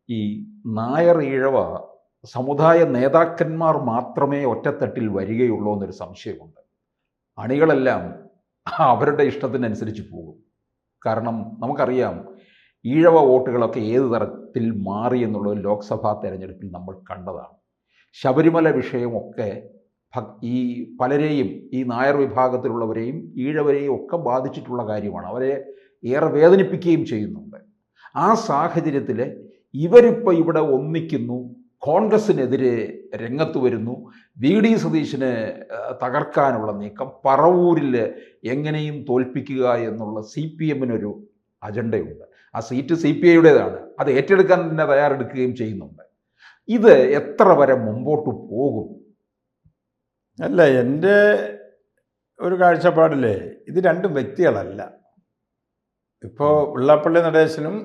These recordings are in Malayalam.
ഈ നായർ ഈഴവ സമുദായ നേതാക്കന്മാർ മാത്രമേ ഒറ്റത്തട്ടിൽ വരികയുള്ളൂ എന്നൊരു സംശയമുണ്ട്. അണികളെല്ലാം അവരുടെ ഇഷ്ടത്തിനനുസരിച്ച് പോകും. കാരണം നമുക്കറിയാം ഈഴവ വോട്ടുകളൊക്കെ ഏത് തരത്തിൽ മാറി എന്നുള്ളത് ലോക്സഭാ തെരഞ്ഞെടുപ്പിൽ നമ്മൾ കണ്ടതാണ്. ശബരിമല വിഷയമൊക്കെ ഈ പലരെയും, ഈ നായർ വിഭാഗത്തിലുള്ളവരെയും ഈഴവരെയും ഒക്കെ ബാധിച്ചിട്ടുള്ള കാര്യമാണ്. അവരെ ഏറെ വേദനിപ്പിക്കുകയും ചെയ്യുന്നുണ്ട്. ആ സാഹചര്യത്തിൽ ഇവരിപ്പോൾ ഇവിടെ ഒന്നിക്കുന്നു, കോൺഗ്രസിനെതിരെ രംഗത്ത് വരുന്നു. വി.ഡി. സതീശനെ തകർക്കാനുള്ള നീക്കം, പറവൂരിൽ എങ്ങനെയും തോൽപ്പിക്കുക എന്നുള്ള CPM-നൊരു അജണ്ടയുണ്ട്. ആ സീറ്റ് CPI-യുടേതാണ്. അത് ഏറ്റെടുക്കാൻ തന്നെ തയ്യാറെടുക്കുകയും ചെയ്യുന്നുണ്ട്. ഇത് എത്ര വരെ മുമ്പോട്ട് പോകും? അല്ല, എൻ്റെ ഒരു കാഴ്ചപ്പാടില്ലേ, ഇത് രണ്ടും വ്യക്തികളല്ല. ഇപ്പോൾ വെള്ളാപ്പള്ളി നടേശനും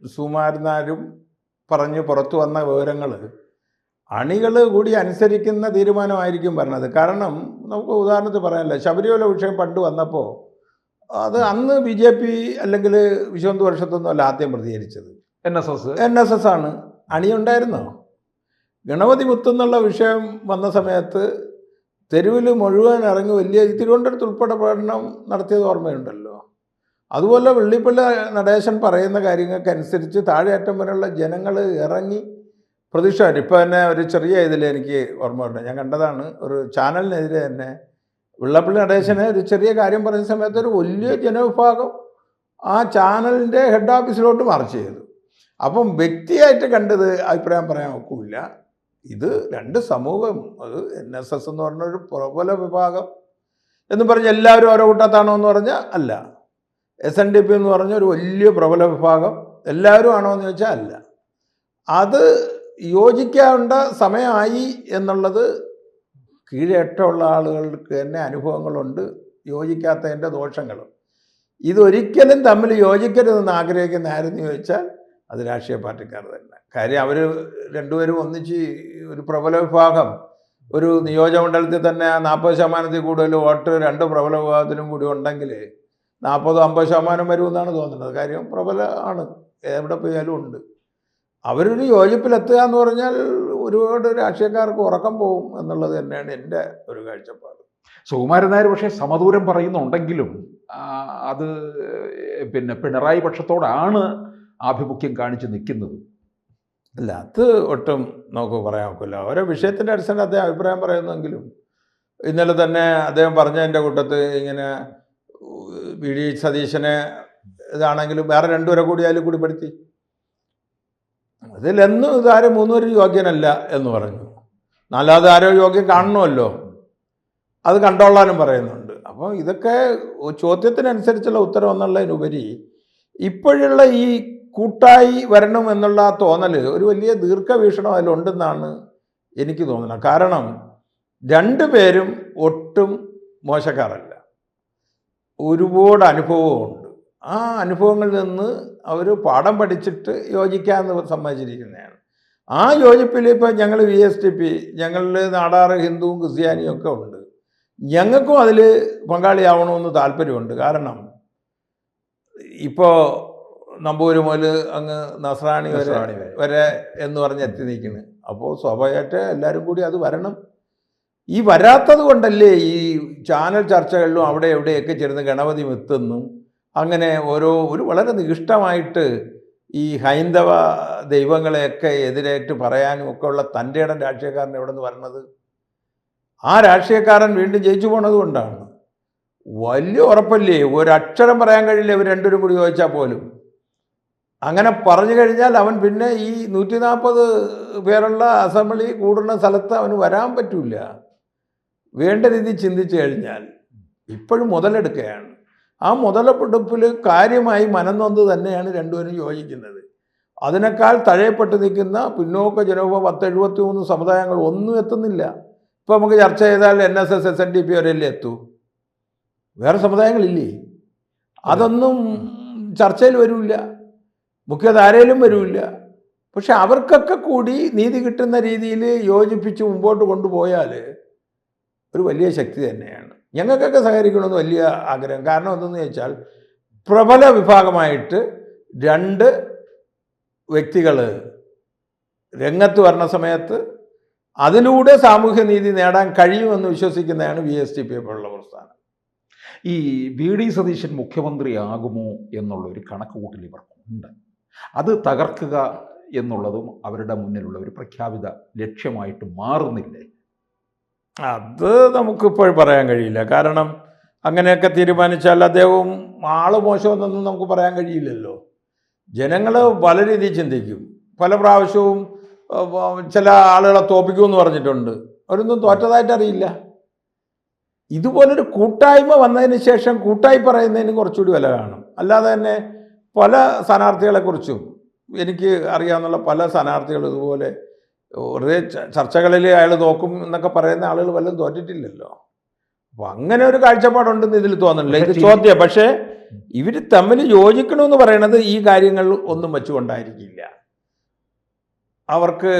സുകുമാരനാരും പറഞ്ഞ് പുറത്തു വന്ന വിവരങ്ങൾ അണികൾ കൂടി അനുസരിക്കുന്ന തീരുമാനമായിരിക്കും പറഞ്ഞത്. കാരണം നമുക്ക് ഉദാഹരണത്തിന് പറയാനല്ല, ശബരിമല വിഷയം പണ്ട് വന്നപ്പോൾ അത് അന്ന് BJP അല്ലെങ്കിൽ വിശ്വന്ത് വർഷത്തൊന്നും അല്ല ആദ്യം പ്രതികരിച്ചത്. NSS ആണ്. അണിയുണ്ടായിരുന്നോ? ഗണപതി മുത്തെന്നുള്ള വിഷയം വന്ന സമയത്ത് തെരുവിൽ മുഴുവൻ ഇറങ്ങി വലിയ തിരുവനന്തപുരത്ത് ഉൾപ്പെടെ പ്രകടനം നടത്തിയത് ഓർമ്മയുണ്ടല്ലോ. അതുപോലെ വെള്ളിപ്പള്ളി നടേശൻ പറയുന്ന കാര്യങ്ങൾക്കനുസരിച്ച് താഴെയറ്റം വരെയുള്ള ജനങ്ങൾ ഇറങ്ങി പ്രതിഷേധം. ഇപ്പോൾ തന്നെ ഒരു ചെറിയ ഇതിൽ എനിക്ക് ഓർമ്മയുണ്ട്, ഞാൻ കണ്ടതാണ്, ഒരു ചാനലിനെതിരെ തന്നെ വെള്ളാപ്പള്ളി നടേശനെ ഒരു ചെറിയ കാര്യം പറഞ്ഞ സമയത്ത് ഒരു വലിയ ജനവിഭാഗം ആ ചാനലിൻ്റെ ഹെഡ് ഓഫീസിലോട്ട് മാർച്ച് ചെയ്തു. അപ്പം വ്യക്തിയായിട്ട് കണ്ടത് അഭിപ്രായം പറയാൻ ഒക്കില്ല. ഇത് രണ്ട് സമൂഹം, അത് NSS എന്ന് പറഞ്ഞൊരു പ്രബല വിഭാഗം എന്ന് പറഞ്ഞ് എല്ലാവരും ഓരോ കൂട്ടത്താണോ എന്ന് പറഞ്ഞാൽ അല്ല. SNDP എന്ന് പറഞ്ഞ ഒരു വലിയ പ്രബല വിഭാഗം എല്ലാവരും ആണോ എന്ന് ചോദിച്ചാൽ അല്ല. അത് യോജിക്കേണ്ട സമയമായി എന്നുള്ളത് കീഴേറ്റമുള്ള ആളുകൾക്ക് തന്നെ അനുഭവങ്ങളുണ്ട്, യോജിക്കാത്തതിൻ്റെ ദോഷങ്ങളും. ഇതൊരിക്കലും തമ്മിൽ യോജിക്കരുതെന്ന് ആഗ്രഹിക്കുന്ന ആരെന്ന് ചോദിച്ചാൽ അത് രാഷ്ട്രീയ പാർട്ടിക്കാർ തന്നെ. കാര്യം അവർ രണ്ടുപേരും ഒന്നിച്ച് ഒരു പ്രബല വിഭാഗം ഒരു നിയോജകമണ്ഡലത്തിൽ തന്നെ 40% കൂടുതൽ വോട്ട് രണ്ട് പ്രബല വിഭാഗത്തിനും കൂടി ഉണ്ടെങ്കിൽ 40-50% വരുമെന്നാണ് തോന്നുന്നത്. കാര്യം പ്രബല ആണ്, എവിടെ പോയാലും ഉണ്ട്. അവരൊരു യോജിപ്പിലെത്തുക എന്ന് പറഞ്ഞാൽ ഒരുപാട് രാഷ്ട്രീയക്കാർക്ക് ഉറക്കം പോകും എന്നുള്ളത് തന്നെയാണ് എൻ്റെ ഒരു കാഴ്ചപ്പാട്. സുകുമാരൻ നായർ പക്ഷേ സമദൂരം പറയുന്നുണ്ടെങ്കിലും അത് പിണറായി പക്ഷത്തോടാണ് ആഭിമുഖ്യം കാണിച്ച് നിൽക്കുന്നത്. അല്ല, അത് ഒട്ടും നമുക്ക് പറയാൻ ഒക്കില്ല. ഓരോ വിഷയത്തിൻ്റെ അടിസ്ഥാനത്തിൽ അദ്ദേഹം അഭിപ്രായം പറയുന്നെങ്കിലും ഇന്നലെ തന്നെ അദ്ദേഹം പറഞ്ഞതിൻ്റെ കൂട്ടത്ത് ഇങ്ങനെ വി.ഡി. സതീശനെ ഇതാണെങ്കിലും വേറെ രണ്ടുപേരെ കൂടി അതിൽ കൂടി പെടുത്തി. അതിലെന്നും ഇതാരും 3 പേരും യോഗ്യനല്ല എന്ന് പറഞ്ഞു. നാലാമത് ആരോ യോഗ്യം കാണണമല്ലോ, അത് കണ്ടോളാനും പറയുന്നുണ്ട്. അപ്പോൾ ഇതൊക്കെ ചോദ്യത്തിനനുസരിച്ചുള്ള ഉത്തരം എന്നുള്ളതിനുപരി ഇപ്പോഴുള്ള ഈ കൂട്ടായി വരണം എന്നുള്ള ആ തോന്നൽ ഒരു വലിയ ദീർഘവീക്ഷണം അതിലുണ്ടെന്നാണ് എനിക്ക് തോന്നുന്നത്. കാരണം രണ്ടുപേരും ഒട്ടും മോശക്കാരല്ല, ഒരുപാട് അനുഭവമുണ്ട്. ആ അനുഭവങ്ങളിൽ നിന്ന് അവർ പാഠം പഠിച്ചിട്ട് യോജിക്കാമെന്ന് സമ്മതിച്ചിരിക്കുന്നതാണ്. ആ യോജിപ്പിൽ ഇപ്പോൾ ഞങ്ങൾ VSTP, ഞങ്ങളിൽ നാടാറ് ഹിന്ദുവും ക്രിസ്ത്യാനിയും ഒക്കെ ഉണ്ട്. ഞങ്ങൾക്കും അതിൽ പങ്കാളിയാവണമെന്ന് താല്പര്യമുണ്ട്. കാരണം ഇപ്പോൾ നമ്പൂര് മുതൽ അങ്ങ് നസ്രാണി വരെ എന്ന് പറഞ്ഞ് എത്തി നിൽക്കുന്നു. അപ്പോൾ സ്വാഭാവികമായിട്ട് എല്ലാവരും കൂടി അത് വരണം. ഈ വരാത്തത് കൊണ്ടല്ലേ ഈ ചാനൽ ചർച്ചകളിലും അവിടെ എവിടെയൊക്കെ ചേർന്ന് ഗണപതി മിത്തെന്നും അങ്ങനെ ഒരു വളരെ നികിഷ്ടമായിട്ട് ഈ ഹൈന്ദവ ദൈവങ്ങളെയൊക്കെ എതിരായിട്ട് പറയാനും ഒക്കെ ഉള്ള തൻ്റെ ഇടം രാഷ്ട്രീയക്കാരൻ എവിടെ നിന്ന് വരണത്? ആ രാഷ്ട്രീയക്കാരൻ വീണ്ടും ജയിച്ചു പോണത് കൊണ്ടാണ്. വലിയ ഉറപ്പല്ലേ, ഒരക്ഷരം പറയാൻ കഴിയില്ല ഇവർ രണ്ടുപേരും കൂടി ചോദിച്ചാൽ പോലും. അങ്ങനെ പറഞ്ഞു കഴിഞ്ഞാൽ അവൻ പിന്നെ ഈ 140 പേരുള്ള അസംബ്ലി കൂടുന്ന സ്ഥലത്ത് അവന് വരാൻ പറ്റില്ല. വേണ്ട രീതി ചിന്തിച്ചു കഴിഞ്ഞാൽ ഇപ്പോഴും മുതലെടുക്കുകയാണ്. ആ മുതലെടുപ്പിൽ കാര്യമായി മനംനൊന്ത് തന്നെയാണ് രണ്ടുപേരും യോജിക്കുന്നത്. അതിനേക്കാൾ തഴയപ്പെട്ട് നിൽക്കുന്ന പിന്നോക്ക ജനവിഭാഗം 1073 സമുദായങ്ങൾ ഒന്നും എത്തുന്നില്ല. ഇപ്പോൾ നമുക്ക് ചർച്ച ചെയ്താൽ NSS SNDP വരെയല്ലേ എത്തൂ, വേറെ സമുദായങ്ങളില്ലേ? അതൊന്നും ചർച്ചയിൽ വരില്ല, മുഖ്യധാരയിലും വരില്ല. പക്ഷെ അവർക്കൊക്കെ കൂടി നീതി കിട്ടുന്ന രീതിയിൽ യോജിപ്പിച്ച് മുമ്പോട്ട് കൊണ്ടുപോയാൽ ഒരു വലിയ ശക്തി തന്നെയാണ്. ഞങ്ങൾക്കൊക്കെ സഹകരിക്കണമെന്ന് വലിയ ആഗ്രഹം. കാരണം എന്തെന്ന് ചോദിച്ചാൽ പ്രബല വിഭാഗമായിട്ട് രണ്ട് വ്യക്തികൾ രംഗത്ത് വരുന്ന സമയത്ത് അതിലൂടെ സാമൂഹ്യ നീതി നേടാൻ കഴിയുമെന്ന് വിശ്വസിക്കുന്നതാണ് VSDP പോലുള്ള പ്രസ്ഥാനം. ഈ VD സതീശൻ മുഖ്യമന്ത്രിയാകുമോ എന്നുള്ളൊരു കണക്കുകൂട്ടൽ ഇവർക്കുണ്ട്. അത് തകർക്കുക എന്നുള്ളതും അവരുടെ മുന്നിലുള്ള ഒരു പ്രഖ്യാപിത ലക്ഷ്യമായിട്ട് മാറുന്നില്ലേ? അത് നമുക്കിപ്പോൾ പറയാൻ കഴിയില്ല. കാരണം അങ്ങനെയൊക്കെ തീരുമാനിച്ചാൽ അദ്ദേഹവും ആള് മോശമെന്നൊന്നും നമുക്ക് പറയാൻ കഴിയില്ലല്ലോ. ജനങ്ങൾ പല രീതിയിൽ ചിന്തിക്കും. പല പ്രാവശ്യവും ചില ആളുകളെ തോപ്പിക്കുമെന്ന് പറഞ്ഞിട്ടുണ്ട്. അവരൊന്നും തോറ്റതായിട്ട് അറിയില്ല. ഇതുപോലൊരു കൂട്ടായ്മ വന്നതിന് ശേഷം കൂട്ടായി പറയുന്നതിന് കുറച്ചുകൂടി വില കാണും. അല്ലാതെ തന്നെ പല സ്ഥാനാർത്ഥികളെക്കുറിച്ചും എനിക്ക് അറിയാവുന്ന പല സ്ഥാനാർത്ഥികൾ ഇതുപോലെ വെറുതെ ചർച്ചകളിൽ അയാൾ തോക്കും എന്നൊക്കെ പറയുന്ന ആളുകൾ വല്ലതും തോറ്റിട്ടില്ലല്ലോ. അപ്പോൾ അങ്ങനെ ഒരു കാഴ്ചപ്പാടുണ്ടെന്ന് ഇതിൽ തോന്നുന്നില്ല. ഇത് ചോദ്യം. പക്ഷേ ഇവർ തമ്മിൽ യോജിക്കണമെന്ന് പറയുന്നത് ഈ കാര്യങ്ങൾ ഒന്നും വെച്ചുകൊണ്ടായിരിക്കില്ല. അവർക്ക്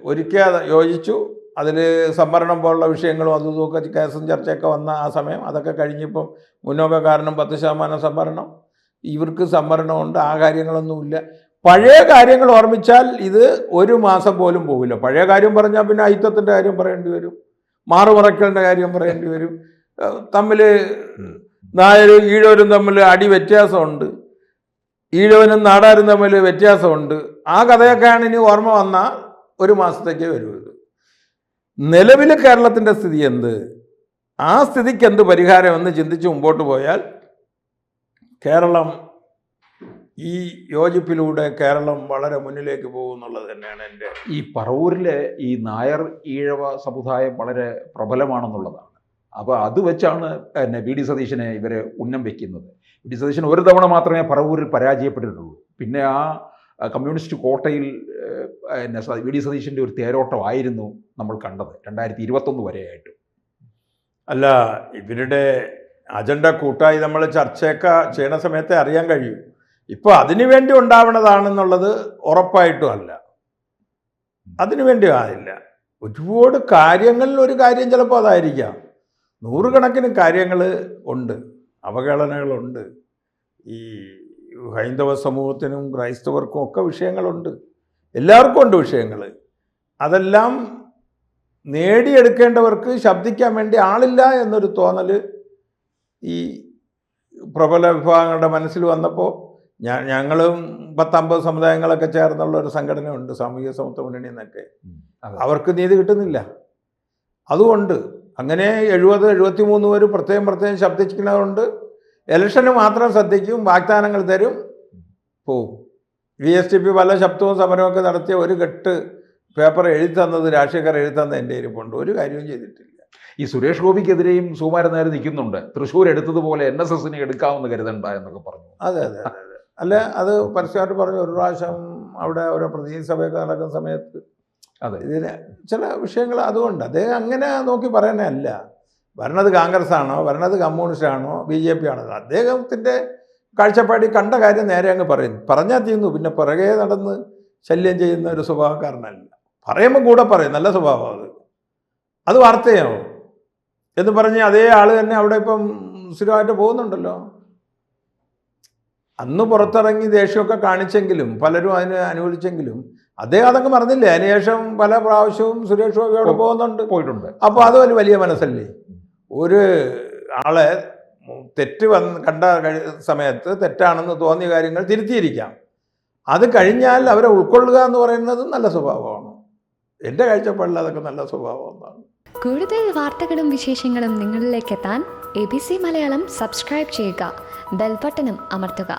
ഒരിക്കൽ യോജിച്ചു, അതിൽ സംവരണം പോലുള്ള വിഷയങ്ങളും അതും ഇതൊക്കെ കേസും ചർച്ചയൊക്കെ വന്ന ആ സമയം അതൊക്കെ കഴിഞ്ഞിപ്പം മുന്നോക്കക്കാരനും 10% സംവരണം, ഇവർക്ക് സംവരണമുണ്ട്. ആ കാര്യങ്ങളൊന്നുമില്ല. പഴയ കാര്യങ്ങൾ ഓർമ്മിച്ചാൽ ഇത് ഒരു മാസം പോലും പോകില്ല. പഴയ കാര്യം പറഞ്ഞാൽ പിന്നെ അയിത്തത്തിൻ്റെ കാര്യം പറയേണ്ടി വരും, മാറുമറക്കലിൻ്റെ കാര്യം പറയേണ്ടി വരും. തമ്മിൽ നായരും ഈഴവരും തമ്മിൽ അടി വ്യത്യാസമുണ്ട്, ഈഴവനും നാടാരും തമ്മിൽ വ്യത്യാസമുണ്ട്. ആ കഥയൊക്കെയാണ് ഇനി ഓർമ്മ വന്നാൽ ഒരു മാസത്തേക്കേ വരൂ. ഇത് നിലവിൽ കേരളത്തിൻ്റെ സ്ഥിതി എന്ത്, ആ സ്ഥിതിക്ക് എന്ത് പരിഹാരം എന്ന് ചിന്തിച്ച് മുമ്പോട്ട് പോയാൽ കേരളം ഈ യോജിപ്പിലൂടെ കേരളം വളരെ മുന്നിലേക്ക് പോകും എന്നുള്ളത് തന്നെയാണ് എൻ്റെ. ഈ പറവൂരിലെ ഈ നായർ ഈഴവ സമുദായം വളരെ പ്രബലമാണെന്നുള്ളതാണ്. അപ്പോൾ അത് വെച്ചാണ് VD സതീശനെ ഇവരെ ഉന്നം വയ്ക്കുന്നത്. VD സതീശൻ ഒരു തവണ മാത്രമേ പറവൂരിൽ പരാജയപ്പെട്ടിട്ടുള്ളൂ. പിന്നെ ആ കമ്മ്യൂണിസ്റ്റ് കോട്ടയിൽ VD സതീശൻ്റെ ഒരു തേരോട്ടമായിരുന്നു നമ്മൾ കണ്ടത് 2021 വരെയായിട്ട്. അല്ല, ഇവരുടെ അജണ്ട കൂട്ടായി നമ്മൾ ചർച്ചയൊക്കെ ചെയ്യണ സമയത്തെ അറിയാൻ കഴിയും. ഇപ്പോൾ അതിനു വേണ്ടി ഉണ്ടാവണതാണെന്നുള്ളത് ഉറപ്പായിട്ടും അല്ല. അതിനു വേണ്ടി ആയില്ല. ഒരുപാട് കാര്യങ്ങളിൽ ഒരു കാര്യം ചിലപ്പോൾ അതായിരിക്കാം. നൂറുകണക്കിന് കാര്യങ്ങൾ ഉണ്ട്, അവഗണനകളുണ്ട്. ഈ ഹൈന്ദവ സമൂഹത്തിനും ക്രൈസ്തവർക്കും ഒക്കെ വിഷയങ്ങളുണ്ട്, എല്ലാവർക്കും ഉണ്ട് വിഷയങ്ങൾ. അതെല്ലാം നേടിയെടുക്കേണ്ടവർക്ക് ശബ്ദിക്കാൻ വേണ്ടി ആളില്ല എന്നൊരു തോന്നൽ ഈ പ്രബല വിഭാഗങ്ങളുടെ മനസ്സിൽ വന്നപ്പോൾ ഞങ്ങളും 10-50 സമുദായങ്ങളൊക്കെ ചേർന്നുള്ള ഒരു സംഘടനയുണ്ട്, സാമൂഹിക സമത്വ മുന്നണി എന്നൊക്കെ. അവർക്ക് നീതി കിട്ടുന്നില്ല. അതുകൊണ്ട് അങ്ങനെ 70-73 പേര് പ്രത്യേകം ശബ്ദിക്കുന്നതുകൊണ്ട് ഇലക്ഷന് മാത്രം ശ്രദ്ധിക്കും, വാഗ്ദാനങ്ങൾ തരും, പോവും. VSDP പല ശബ്ദവും സമരമൊക്കെ നടത്തിയ ഒരു കെട്ട് പേപ്പർ എഴുതി തന്നത്, രാഷ്ട്രീയക്കാർ എഴുതി തന്നത് എൻ്റെ ഇരിപ്പുണ്ട്. ഒരു കാര്യവും ചെയ്തിട്ടില്ല. ഈ സുരേഷ് ഗോപിക്കെതിരെയും സുകുമാരൻ നായർ നിൽക്കുന്നുണ്ട്. തൃശ്ശൂർ എടുത്തതുപോലെ NSSനെ എടുക്കാമെന്ന് കരുതണ്ട എന്നൊക്കെ പറഞ്ഞു. അതെ. അല്ല, അത് പരസ്യമായിട്ട് പറഞ്ഞു. ഒരു പ്രാവശ്യം അവിടെ ഓരോ പ്രതിനിധി സഭയൊക്കെ നടക്കുന്ന സമയത്ത് അതെ ഇതിന് ചില വിഷയങ്ങൾ അതുകൊണ്ട് അദ്ദേഹം അങ്ങനെ നോക്കി പറയണേ അല്ല. ഭരണത് കോൺഗ്രസ് ആണോ, ഭരണത് കമ്മ്യൂണിസ്റ്റ് ആണോ, BJP ആണോ, അദ്ദേഹത്തിൻ്റെ കാഴ്ചപ്പാടി കണ്ട കാര്യം നേരെ അങ്ങ് പറഞ്ഞാൽ തീർന്നു. പിന്നെ പുറകെ നടന്ന് ശല്യം ചെയ്യുന്ന ഒരു സ്വഭാവക്കാരനല്ല. പറയുമ്പോൾ കൂടെ പറയും, നല്ല സ്വഭാവം. അത് വാർത്തയാവും എന്ന് പറഞ്ഞ് അതേ ആൾ തന്നെ അവിടെ ഇപ്പം സ്ഥിരമായിട്ട് പോകുന്നുണ്ടല്ലോ. അന്ന് പുറത്തിറങ്ങി ദേഷ്യമൊക്കെ കാണിച്ചെങ്കിലും പലരും അതിന് അനുകൂലിച്ചെങ്കിലും അദ്ദേഹം അതങ്ങ് മറന്നില്ലേ. അതിനുശേഷം പല പ്രാവശ്യവും സുരേഷ് ഗോപി അവിടെ പോയിട്ടുണ്ട്. അപ്പോൾ അത് ഒരു വലിയ മനസ്സല്ലേ. ഒരു ആളെ തെറ്റ് കണ്ട സമയത്ത് തെറ്റാണെന്ന് തോന്നിയ കാര്യങ്ങൾ തിരുത്തിയിരിക്കാം. അത് കഴിഞ്ഞാൽ അവരെ ഉൾക്കൊള്ളുക എന്ന് പറയുന്നത് നല്ല സ്വഭാവമാണ്. എൻ്റെ കാഴ്ചപ്പാടിൽ അതൊക്കെ നല്ല സ്വഭാവമാണ്. കൂടുതൽ വാർത്തകളും വിശേഷങ്ങളും നിങ്ങളിലേക്ക് എത്താൻ ABC മലയാളം സബ്സ്ക്രൈബ് ചെയ്യുക, ബെൽ ബട്ടണും അമർത്തുക.